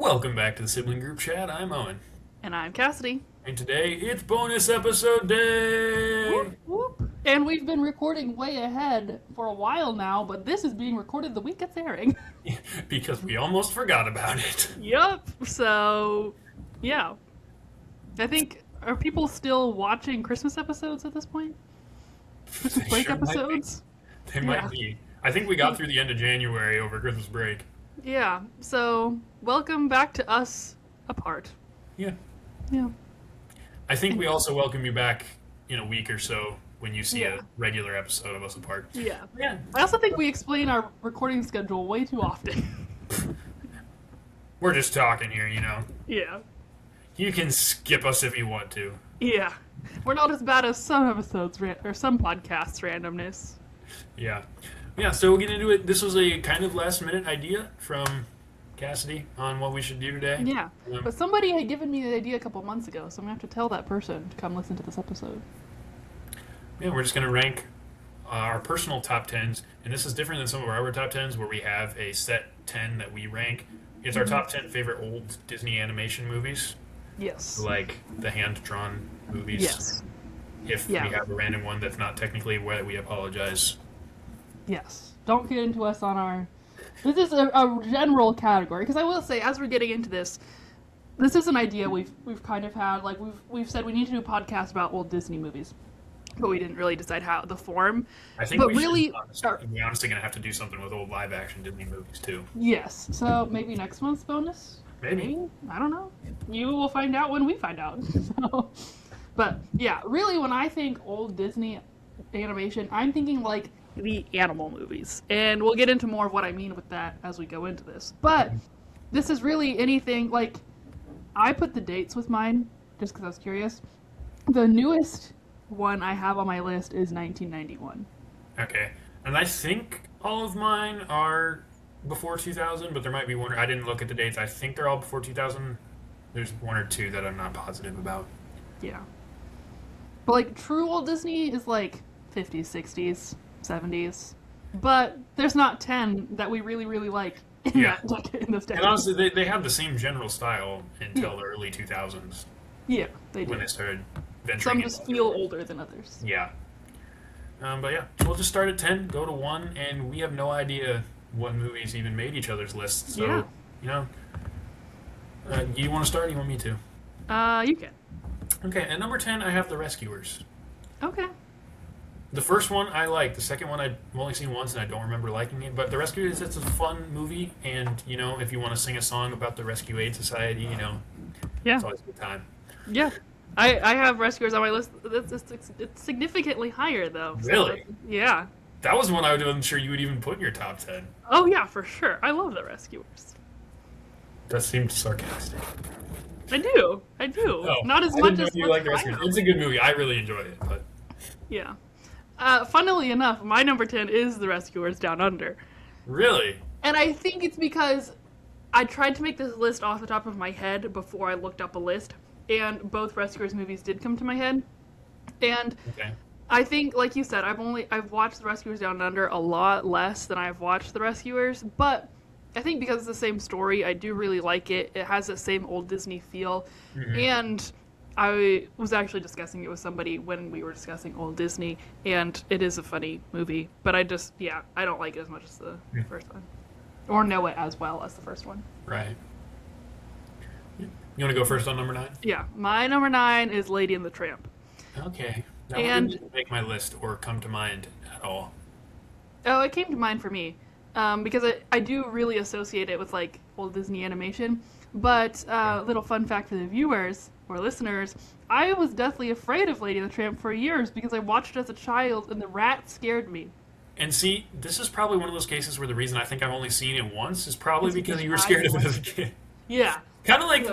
Welcome back to the Sibling Group Chat. I'm Owen. And I'm Cassidy. And today it's bonus episode Whoop, day! whoop. And we've been recording way ahead for a while now, but this is being recorded the week it's airing. Because we almost forgot about it. Yup. So, yeah. I think, are people still watching Christmas episodes at this point? Christmas break Sure might be. episodes? They Yeah. might be. I think we got through the end of January over Christmas break. Yeah. So, welcome back to us apart. Yeah. Yeah. I think we also welcome you back in a week or so when you see Yeah. a regular episode of us apart. Yeah. Yeah. I also think we explain our recording schedule way too often. We're just talking here, Yeah. You can skip us if you want to. Yeah. We're not as bad as some episodes or some podcasts randomness. Yeah. Yeah, so we'll get into it. This was a kind of last minute idea from Cassidy on what we should do today. Yeah. But somebody had given me the idea a couple months ago, so I'm going to have to tell that person to come listen to this episode. Yeah, we're just going to rank our personal top 10s, and this is different than some of our other top 10s where we have a set 10 that we rank. It's our top 10 favorite old Disney animation movies, Yes. like the hand-drawn movies. Yes. If Yeah. we have a random one that's not technically where we apologize. Yes. Don't get into us on our... This is a general category, because I will say, as we're getting into this is an idea we've kind of had. Like, we've said we need to do a podcast about old Disney movies, but we didn't really decide how, the form. I think But we really- we're honestly going to have to do something with old live-action Disney movies, too. Yes. So maybe next month's bonus? Maybe. I don't know. You will find out when we find out. So, but yeah, really, when I think old Disney animation, I'm thinking like the animal movies, and we'll get into more of what I mean with that as we go into this. But this is really anything like I put the dates with mine just because I was curious. The newest one I have on my list is 1991. Okay. And I think all of mine are before 2000, but there might be one. I didn't look at the dates. I think they're all before 2000. There's one or two that I'm not positive about. Yeah. But like true old Disney is like 50s, 60s, 70s. But there's not 10 that we really, really like in Yeah. that decade, in this decade. And honestly, they have the same general style until the early 2000s Yeah, they do. when they started venturing Some into just other feel worlds. older than others. Yeah. But yeah, so we'll just start at 10, go to 1, and we have no idea what movies even made each other's lists. So, Yeah. you know, you want to start or you want me to? You can. Okay, at number 10, I have The Rescuers. Okay. The first one I like. The second one I've only seen once and I don't remember liking it. But The Rescuers, it's a fun movie. And, if you want to sing a song about the Rescue Aid Society, Yeah. it's always a good time. Yeah. I have Rescuers on my list. It's significantly higher, though. So, Really? yeah. That was one I wasn't sure you would even put in your top 10. Oh, yeah, for sure. I love the Rescuers. That seemed sarcastic. I do. I do. Oh, Not as I much didn't know as you like The I Rescuers. know. It's a good movie. I really enjoyed it. But Yeah. Funnily enough, my number 10 is The Rescuers Down Under. really? And I think it's because I tried to make this list off the top of my head before I looked up a list, and both Rescuers movies did come to my head. And Okay. I think, like you said, I've watched The Rescuers Down Under a lot less than I've watched The Rescuers, but I think because it's the same story, I do really like it. It has the same old Disney feel, and I was actually discussing it with somebody when we were discussing old Disney, and it is a funny movie, but I don't like it as much as the first one, or know it as well as the first one. Right. You want to go first on number 9? Yeah, my number 9 is Lady and the Tramp. Okay. That And- one didn't make my list or come to mind at all. Oh, it came to mind for me because I do really associate it with like old Disney animation. But little fun fact for the viewers or listeners, I was deathly afraid of Lady and the Tramp for years because I watched it as a child and the rat scared me. And see, this is probably one of those cases where the reason I think I've only seen it once is probably It's because because you were I scared of it watched as a kid. Yeah, Kind of like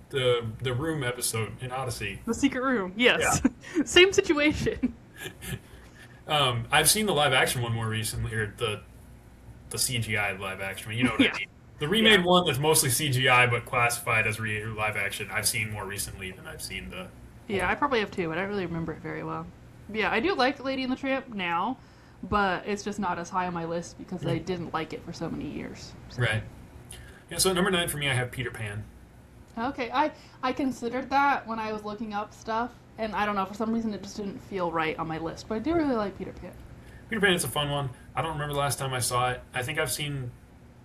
the Room episode in Odyssey. The Secret Room. Yes, same situation. I've seen the live action one more recently, or the CGI live action one. You know what Yeah. I mean? The remade Yeah. one that's mostly CGI but classified as live action. I've seen more recently than I've seen the. Yeah, I probably have too, but I don't really remember it very well. Yeah, I do like Lady and the Tramp now, but it's just not as high on my list because I didn't like it for so many years. So. Right. Yeah, so at number 9 for me, I have Peter Pan. Okay, I considered that when I was looking up stuff, and I don't know, for some reason it just didn't feel right on my list, but I do really like Peter Pan. Peter Pan is a fun one. I don't remember the last time I saw it. I think I've seen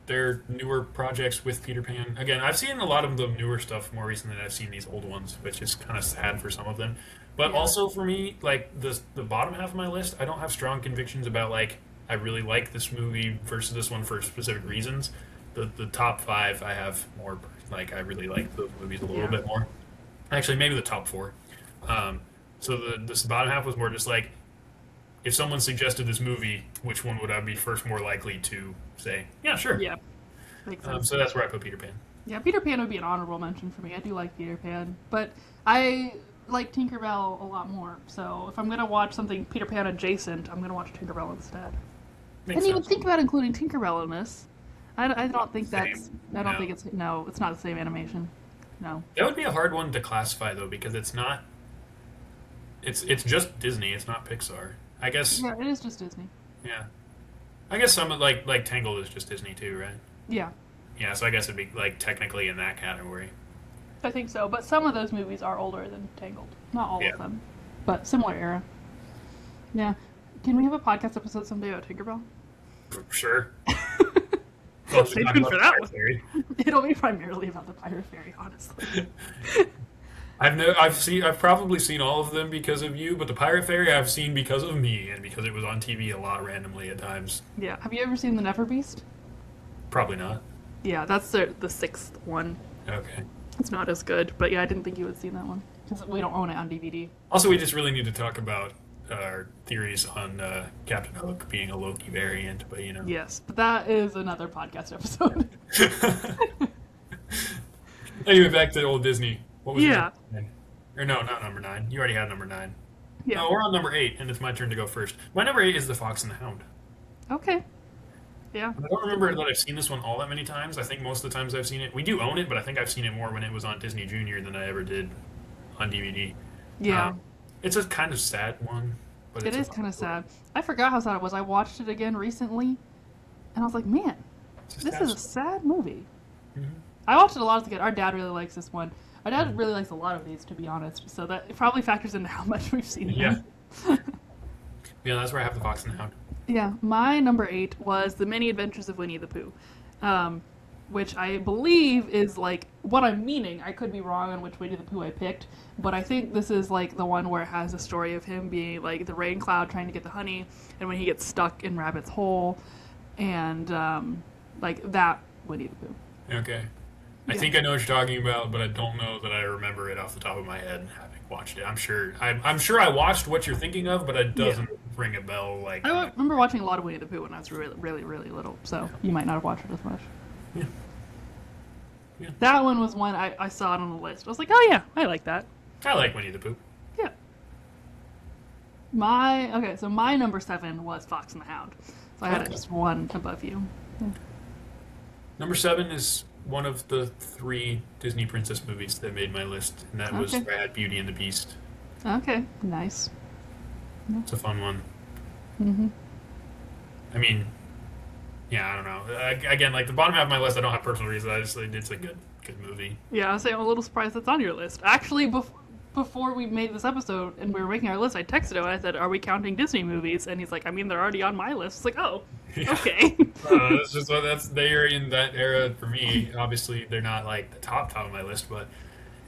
their newer projects with Peter Pan. Again, I've seen a lot of the newer stuff more recently than I've seen these old ones, which is kind of sad for some of them. But Yeah. also for me, like the bottom half of my list, I don't have strong convictions about like I really like this movie versus this one for specific reasons. The top 5 I have more like I really like those movies a little Yeah. bit more. Actually, maybe the top 4. Um, so this bottom half was more just like if someone suggested this movie, which one would I be first more likely to say? Yeah, sure. Yeah, makes sense. So that's where I put Peter Pan. Yeah, Peter Pan would be an honorable mention for me. I do like Peter Pan, but I like Tinkerbell a lot more. So if I'm gonna watch something Peter Pan adjacent, I'm gonna watch Tinkerbell instead. I Makes didn't even sense. think about including Tinkerbell in this. I don't think that's. Same. I don't No. think it's. No, it's not the same animation. No. That would be a hard one to classify though, because it's not. It's just Disney. It's not Pixar. I guess. Yeah, it is just Disney. Yeah. I guess some of like Tangled is just Disney too, right? Yeah, Yeah. So I guess it'd be like technically in that category. I think so. But some of those movies are older than Tangled. Not all Yeah. of them, but similar era. Yeah. Can we have a podcast episode someday about Tinkerbell? Sure. Well, Stay talk tuned about for the that Pirate one. Fairy. It'll be primarily about the Pirate Fairy, honestly. I've probably seen all of them because of you, but the Pirate Fairy I've seen because of me and because it was on TV a lot randomly at times. Yeah. Have you ever seen The Never Beast? Probably not. Yeah, that's the sixth one. Okay. It's not as good, but yeah, I didn't think you would see that one because we don't own it on DVD. Also, we just really need to talk about our theories on Captain Hook being a Loki variant, but you know. Yes, but that is another podcast episode. Anyway, back to old Disney. What was your Yeah. number 9? Or no, not number 9. You already had number 9. Yeah. No, we're on number 8, and it's my turn to go first. My number 8 is The Fox and the Hound. Okay. Yeah. I don't remember that I've seen this one all that many times. I think most of the times I've seen it, we do own it, but I think I've seen it more when it was on Disney Junior than I ever did on DVD. Yeah. It's a kind of sad one, but It it's is kind of sad. I forgot how sad it was. I watched it again recently, and I was like, man, this is a sad movie. Mhm. I watched it a lot as a kid. Our dad really likes this one. Our dad really likes a lot of these, to be honest. So that it probably factors into how much we've seen Yeah. them. Yeah, that's where I have The Fox and the Hound. Yeah, my number 8 was The Many Adventures of Winnie the Pooh, which I believe is like what I'm meaning. I could be wrong on which Winnie the Pooh I picked, but I think this is like the one where it has a story of him being like the rain cloud trying to get the honey, and when he gets stuck in Rabbit's hole, and like that Winnie the Pooh. Okay. I Yeah. think I know what you're talking about, but I don't know that I remember it off the top of my head having watched it. I'm sure I watched what you're thinking of, but it doesn't ring a bell like I remember watching a lot of Winnie the Pooh when I was really, really, really little, so you might not have watched it as much. Yeah. Yeah. That one was one I saw it on the list. I was like, oh yeah, I like that. I like Winnie the Pooh. Yeah. So my number 7 was Fox and the Hound. So I had it Okay. just one above you. Number 7 is one of the 3 Disney princess movies that made my list, and that was Okay. where I had Beauty and the Beast. Okay, nice. It's a fun one. Hmm. I mean, yeah, I don't know. Again, like the bottom half of my list, I don't have personal reasons. I just it's a good movie. Yeah, I was saying I'm a little surprised that's on your list. Actually, before we made this episode and we were making our list, I texted him and I said, "Are we counting Disney movies?" And he's like, "I mean, they're already on my list." It's like, "Oh, Yeah. okay." That's just what they're in that era for me. Obviously, they're not like the top of my list, but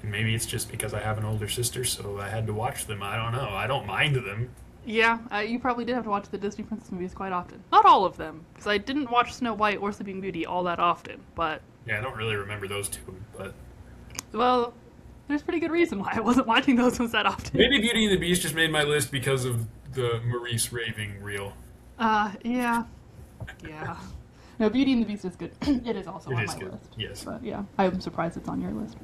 maybe it's just because I have an older sister, so I had to watch them. I don't know. I don't mind them. Yeah, you probably did have to watch the Disney princess movies quite often. Not all of them, because I didn't watch Snow White or Sleeping Beauty all that often. But Yeah, I don't really remember those two, but well, there's pretty good reason why I wasn't watching those ones that often. maybe Beauty and the Beast just made my list because of the Maurice raving reel. Yeah. No, Beauty and the Beast is good. It is also It on is my good, list. yes. But yeah, I'm surprised it's on your list.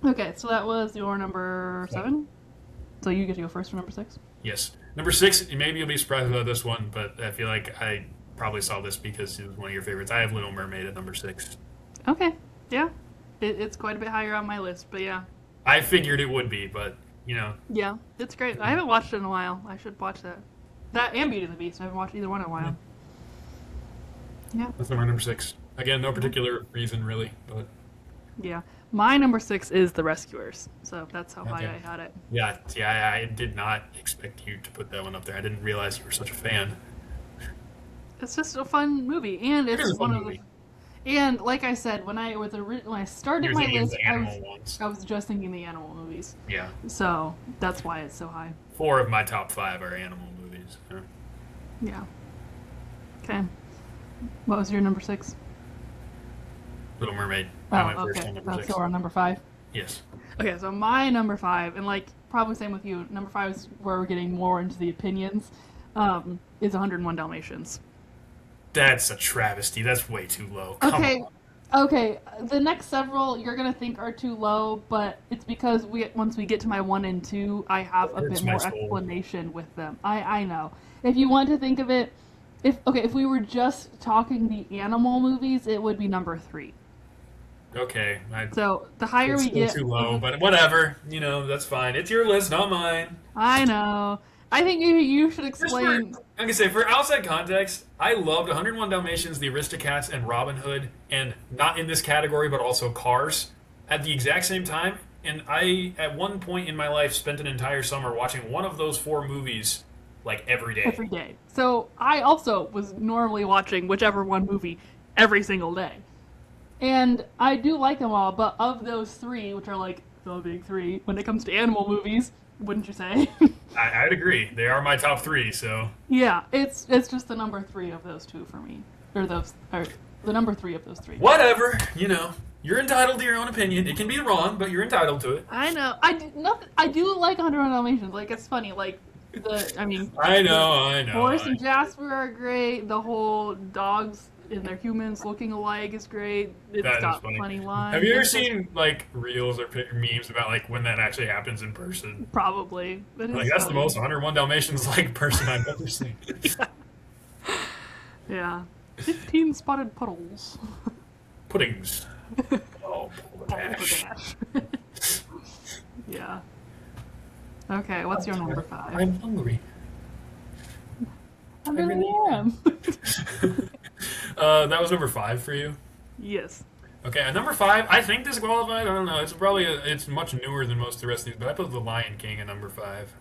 Okay, so that was your number 7. So you get to go first for number 6. Yes. Number 6, maybe you'll be surprised about this one, but I feel like I probably saw this because it was one of your favorites. I have Little Mermaid at number 6. Okay, yeah. It's quite a bit higher on my list, but yeah. I figured it would be, but, you know, Yeah, it's great. I haven't watched it in a while. I should watch that. That and Beauty and the Beast. I haven't watched either one in a while. Yeah. that's my number 6. Again, no particular reason really, but Yeah. My number 6 is The Rescuers. So that's how high okay. I had it. Yeah, yeah, I did not expect you to put that one up there. I didn't realize you were such a fan. It's just a fun movie, and It is it's a fun one of the. movie. And like I said, when I started You're my thinking of list, the animal ones. I was just thinking the animal movies. Yeah. So that's why it's so high. 4 of my top 5 are animal movies. Yeah. Yeah. Okay. What was your number 6? Little Mermaid. Oh, I went first okay. on number That's 6. our number 5. Yes. Okay, so my number 5, and like probably same with you. Number 5 is where we're getting more into the opinions. Is 101 Dalmatians. That's a travesty. That's way too low. Come Okay, on. okay. The next several you're gonna think are too low, but it's because once we get to my 1 and 2, I have a Hurts bit my more soul. explanation with them. I know. If you want to think of it, if we were just talking the animal movies, it would be number 3. Okay. So the higher It's we still get, too low, but whatever. You know, that's fine. It's your list, not mine. I know. I think you should Just for, explain. I'm gonna say, for outside context, I loved 101 Dalmatians, The Aristocats, and Robin Hood, and not in this category, but also Cars, at the exact same time. And I, at one point in my life, spent an entire summer watching one of those 4 movies, like every day. Every day. So I also was normally watching whichever one movie every single day. And I do like them all, but of those 3, which are like the big 3, when it comes to animal movies, wouldn't you say? I'd agree. They are my top 3, so. Yeah, it's just the number 3 of those 2 for me. Or the number 3 of those 3. Whatever, you know. You're entitled to your own opinion. It can be wrong, but you're entitled to it. I know. I do like 101 Dalmatians. Like, it's funny. Like, I mean. I know. Horace and Jasper are great. The whole dogs and their humans looking alike is great. It's That is got funny. funny lines. Have you ever It's just- seen, like, reels or memes about, like, when that actually happens in person? Probably. But it's Like, that's the funny. most 101 Dalmatians like person I've ever seen. Yeah. 15 spotted puddles. Puddings. Oh, Balderdash. Yeah. Okay, what's your number 5? I'm hungry. I really really am. That was number 5 for you. Yes. Okay, at number 5, I think this qualified. I don't know. It's probably it's much newer than most of the rest of these, but I put The Lion King at number 5.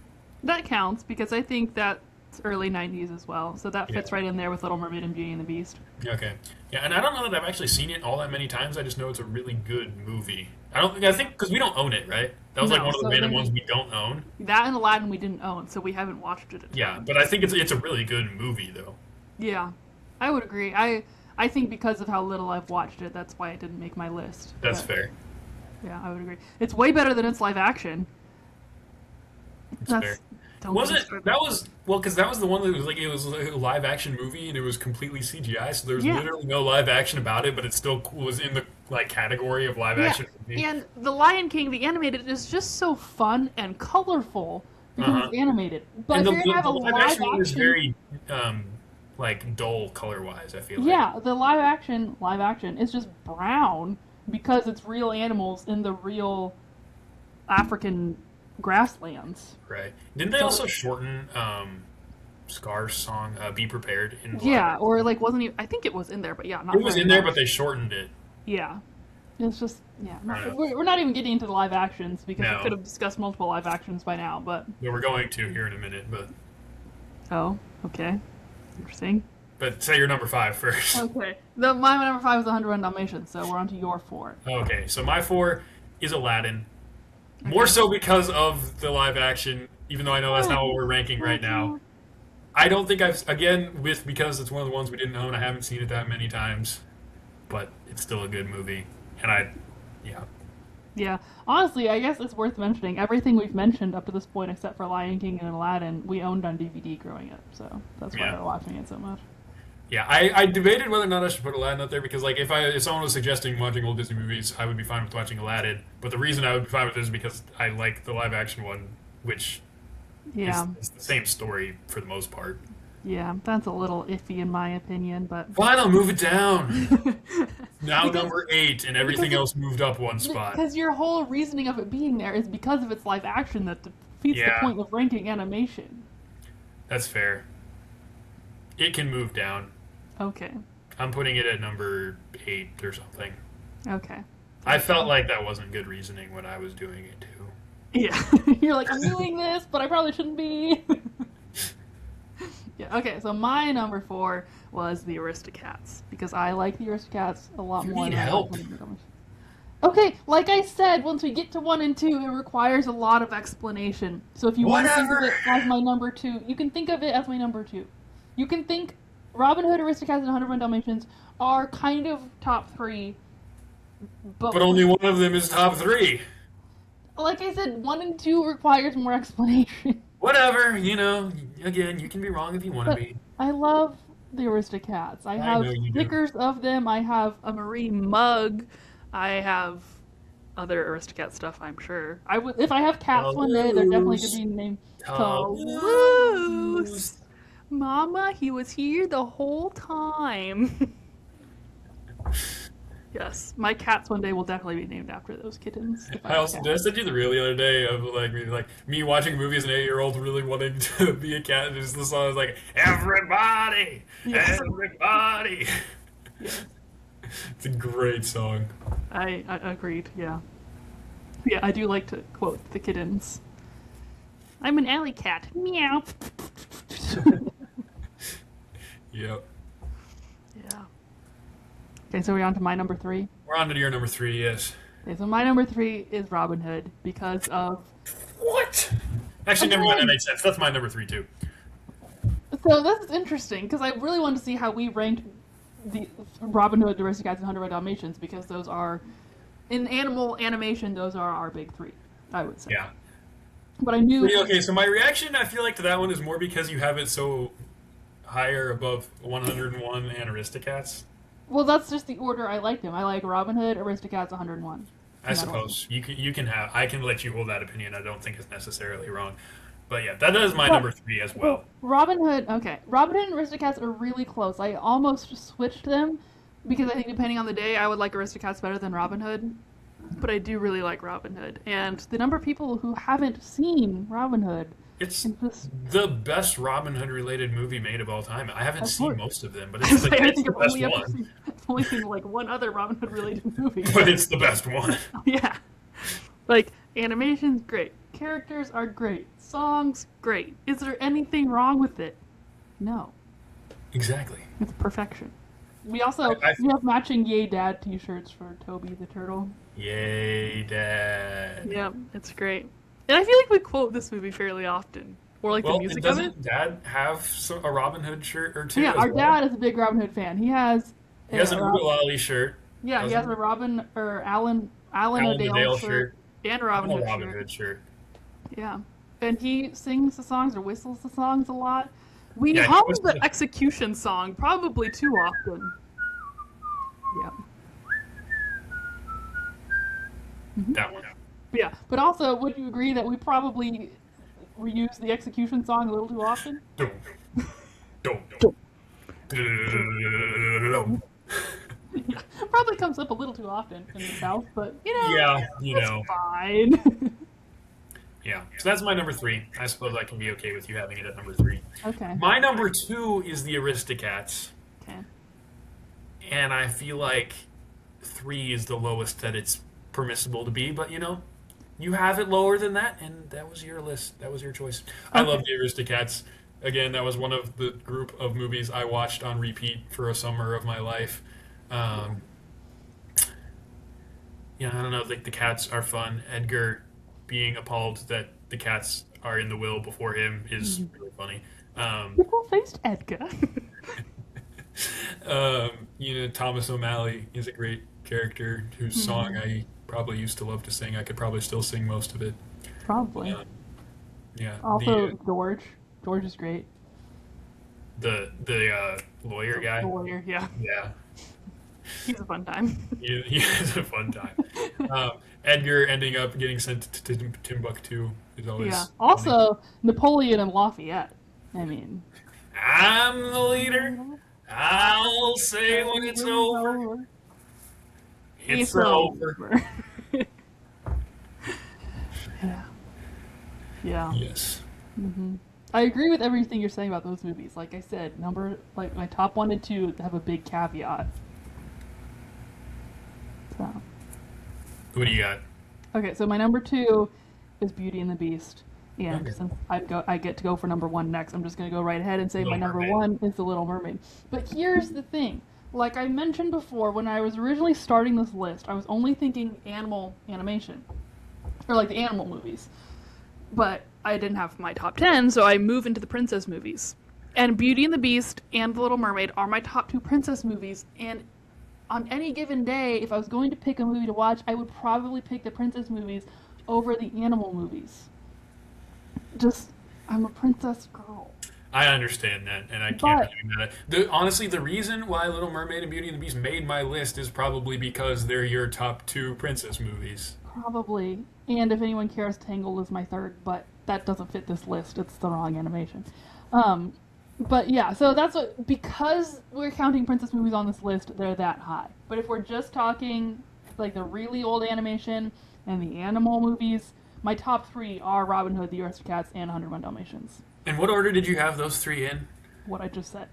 That counts because I think that's early 90s as well. So that fits Yeah. right in there with Little Mermaid and Beauty and the Beast. Okay, yeah, and I don't know that I've actually seen it all that many times. I just know it's a really good movie. I think because we don't own it, right? That was like No, one of the so random then- ones we don't own. That and Aladdin we didn't own, so we haven't watched it. Yeah, but I think it's a really good movie though. Yeah, I would agree. I think because of how little I've watched it, that's why it didn't make my list. That's But, fair. Yeah, I would agree. It's way better than its live action. That's fair. Don't Was it? disrespect- That was well, because that was the one that was like it was like a live action movie and it was completely CGI, so there was Yeah. literally no live action about it, but it still was in the like category of live Yeah, action movie. and The Lion King, the animated, is just so fun and colorful because it's animated. But And if you're gonna have a live live action one is action, very like dull color wise. I feel like. yeah, the live action is just brown because it's real animals in the real African grasslands. Right. Didn't they So- also shorten Scar's song "Be Prepared"? In live Yeah, action? or like wasn't even, I think it was in there, but yeah, not It was very in there, much. but they shortened it. Yeah. It's just, yeah. I don't know. We're not even getting into the live actions because No. we could have discussed multiple live actions by now, but. Yeah, we're going to here in a minute, Oh, okay. Interesting. but say your number 5 first. Okay. My number 5 is 101 Dalmatians, so we're on to your 4. Okay, so my 4 is Aladdin. More so because of the live action, even though I know that's not what we're ranking right now. I don't think because it's one of the ones we didn't own, I haven't seen it that many times. But it's still a good movie. And yeah. Yeah. Honestly, I guess it's worth mentioning. Everything we've mentioned up to this point, except for Lion King and Aladdin, we owned on DVD growing up, so that's why Yeah. we're watching it so much. Yeah, I debated whether or not I should put Aladdin up there because, like, if someone was suggesting watching old Disney movies, I would be fine with watching Aladdin. But the reason I would be fine with it is because I like the live action one, which Yeah. is the same story for the most part. Yeah. That's a little iffy in my opinion, but. Fine, I'll move it down. Now Because- number 8, and everything because else moved up one spot. Because your whole reasoning of it being there is because of its live action that defeats Yeah. the point of ranking animation. That's fair. It can move down. Okay. I'm putting it at number 8 or something. Okay. I felt like that wasn't good reasoning when I was doing it too. Yeah. You're like, I'm doing this, but I probably shouldn't be. Yeah, okay, so my number 4 was the Aristocats, because I like the Aristocats a lot You more need than help. I like the Dalmatians. Okay, like I said, once we get to 1 and 2, it requires a lot of explanation. So if you want to think of it as my number 2, you can think of it as my number 2. You can think Robin Hood, Aristocats, and 101 Dalmatians are kind of top 3, But only one of them is top 3. like I said, 1 and 2 requires more explanation. Whatever, again, you can be wrong if you want to But be. I love the Aristocats. I have know you do. stickers of them. I have a Marie mug. I have other Aristocat stuff, I'm sure. I would, if I have cats one day, they're definitely going to be named Toulouse. Mama, he was here the whole time. Yes, my cats one day will definitely be named after those kittens. I also did I send you the reel the other day of me watching movies as an 8-year-old really wanting to be a cat, and just the song is like everybody, Yes. everybody. Yes. It's a great song. I agreed, yeah. Yeah, I do like to quote the kittens. I'm an alley cat. Meow. Yep. Yeah. Okay, so we're on to my number 3. We're on to your number 3. Yes. Okay, so my number 3 is Robin Hood because of. What? Actually, never mind. That makes sense. That's my number 3 too. So this is interesting because I really wanted to see how we ranked the Robin Hood, the Aristocats, and 101 Dalmatians because those are, in animal animation, those are our big 3, I would say. Yeah. But I knew. Okay, so my reaction, I feel like, to that one is more because you have it so higher above 101 and Aristocats. Well, that's just the order I like them. I like Robin Hood, Aristocats, 101. I suppose you can have. I can let you hold that opinion. I don't think it's necessarily wrong, but yeah, that is my number 3 as well. Robin Hood, okay. Robin Hood and Aristocats are really close. I almost switched them because I think depending on the day, I would like Aristocats better than Robin Hood. But I do really like Robin Hood. And the number of people who haven't seen Robin Hood. It's just, the best Robin Hood related movie made of all time. I haven't seen course. most of them, but it's, I it's think the I've best only ever one. seen, I've only seen like one other Robin Hood related movie. But it's the best one. Yeah. Like, animation's great. Characters are great. Songs, great. Is there anything wrong with it? No. Exactly. It's perfection. We also we have matching Yay Dad t-shirts for Toby the Turtle. Yay, Dad. Yeah, it's great. And I feel like we quote this movie fairly often. Or like the music of it. Doesn't Dad have a Robin Hood shirt or two? Yeah, as our well? dad is a big Robin Hood fan. He has He has an Oodalali shirt. Yeah, he has a Robin or Alan O'Dale shirt and a Robin Hood shirt. Yeah. And he sings the songs or whistles the songs a lot. We hum the execution song probably too often. Yeah. That one. Yeah, but also, would you agree that we probably reuse the execution song a little too often? Yeah, probably comes up a little too often in the South, but Yeah, it's fine. Yeah, so that's my number 3. I suppose I can be okay with you having it at number 3. Okay. My number 2 is the Aristocats. Okay. And I feel like 3 is the lowest that it's permissible to be, but you have it lower than that, and that was your list. That was your choice. I love the Aristocats. Again, that was one of the group of movies I watched on repeat for a summer of my life. I don't know. The cats are fun. Edgar being appalled that the cats are in the will before him is really funny. People faced Edgar. Thomas O'Malley is a great character whose song I probably used to love to sing. I could probably still sing most of it. Probably. Yeah. Also, George. George is great. The lawyer guy. The lawyer, yeah. Yeah. He's a fun time. He has a fun time. Edgar ending up getting sent to Timbuktu is always. Yeah. funny. Also, Napoleon and Lafayette. I mean. I'm the leader. I'll say when it's over. It's over. Yeah. Yeah. Yes. I agree with everything you're saying about those movies. Like I said, my top 1 and 2 have a big caveat. So. What do you got? Okay, so my number 2 is Beauty and the Beast. And Okay. since I get to go for number 1 next, I'm just going to go right ahead and say Little my number Mermaid. 1 is The Little Mermaid. But here's the thing. Like I mentioned before, when I was originally starting this list, I was only thinking animal animation. Or like the animal movies. But I didn't have my top 10, so I move into the princess movies. And Beauty and the Beast and The Little Mermaid are my top 2 princess movies. And on any given day, if I was going to pick a movie to watch, I would probably pick the princess movies over the animal movies. Just, I'm a princess girl. I understand that, and I can't But really do that. Honestly, the reason why Little Mermaid and Beauty and the Beast made my list is probably because they're your top 2 princess movies. probably, and if anyone cares, Tangled is my 3rd, but that doesn't fit this list. It's the wrong animation. But yeah, so that's what, because we're counting princess movies on this list, they're that high. But if we're just talking like the really old animation and the animal movies, my top 3 are Robin Hood, The Aristocats, and 101 Dalmatians. In what order did you have those 3 in? What I just said.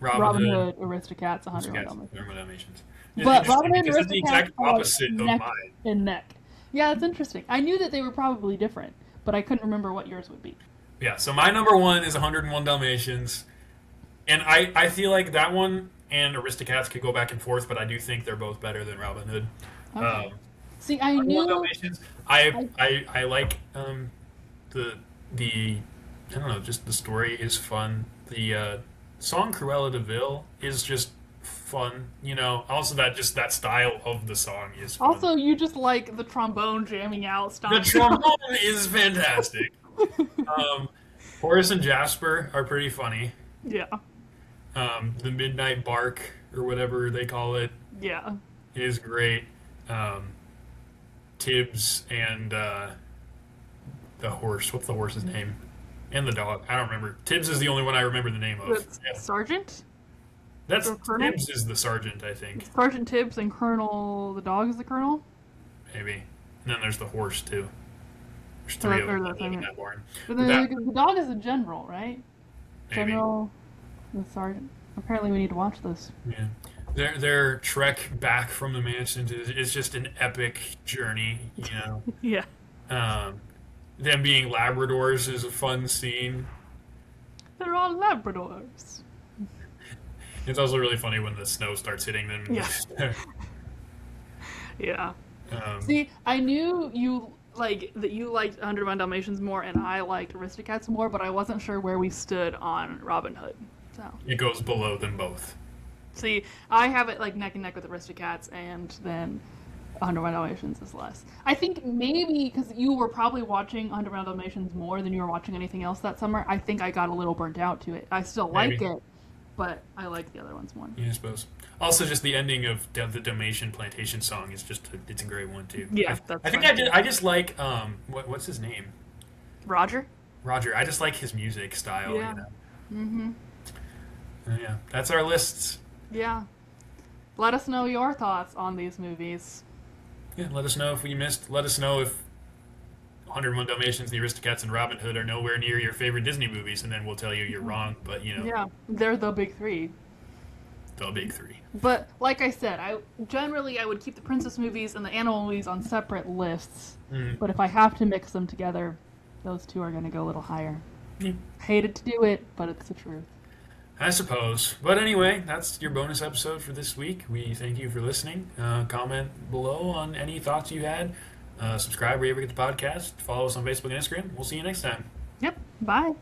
Robin Hood, Aristocats, 101 Aristocats, Dalmatians. 101 Dalmatians. It's But interesting Robin Hood and because it's the Aristocats exact are like opposite of neck mine. and neck. Yeah, that's interesting. I knew that they were probably different, but I couldn't remember what yours would be. Yeah, so my number 1 is 101 Dalmatians. And I feel like that one and Aristocats could go back and forth, but I do think they're both better than Robin Hood. Okay. Um, See, I 101 knew. Dalmatians, I like the I don't know, just the story is fun. The song Cruella de Vil is just fun, you know. Also that style of the song is fun. Also, you just like the trombone jamming out The style. trombone is fantastic. Horace and Jasper are pretty funny. Yeah, The Midnight Bark or whatever they call it yeah. is great. Tibbs and the horse. What's the horse's name? And the dog. I don't remember. Tibbs is the only one I remember the name of. That's Yeah. Sergeant? That's the Colonel? Tibbs is the sergeant, I think. Sergeant Tibbs and Colonel. The dog is the Colonel? Maybe. And then there's the horse too. There's Or three of or them the that live in thing. that barn. But then That- the dog is a general, right? Maybe. General. The Sergeant. Apparently, we need to watch this. Yeah. Their trek back from the mansion is just an epic journey, you know. Yeah. Them being Labradors is a fun scene. They're all Labradors. It's also really funny when the snow starts hitting them. Yeah. Yeah. um, See, I knew you that you liked 101 Dalmatians more, and I liked Aristocats more, but I wasn't sure where we stood on Robin Hood. So, it goes below them both. see, I have it like neck and neck with Aristocats, and then 101 Dalmatians is less. I think maybe because you were probably watching 101 Dalmatians more than you were watching anything else that summer, I think I got a little burnt out to it. I still like Maybe. it, but I like the other ones more. Yeah, I suppose. Also, just the ending of the Dalmatian Plantation song is it's a great one too. Yeah, I that's think fun. I just like what's his name? Roger? Roger. I just like his music style. Yeah. You know? Mm-hmm. Yeah, that's our lists. Yeah. Let us know your thoughts on these movies. Yeah, let us know if we missed. Let us know if 101 Dalmatians, The Aristocats, and Robin Hood are nowhere near your favorite Disney movies, and then we'll tell you you're wrong. But you know, Yeah, they're the big three. the big three. But like I said, I would keep the princess movies and the animal movies on separate lists. Mm. But if I have to mix them together, those two are going to go a little higher. Yeah. Hated to do it, but it's the truth. I suppose. But anyway, that's your bonus episode for this week. We thank you for listening. Comment below on any thoughts you had. Subscribe wherever you get the podcast. Follow us on Facebook and Instagram. We'll see you next time. Yep. Bye.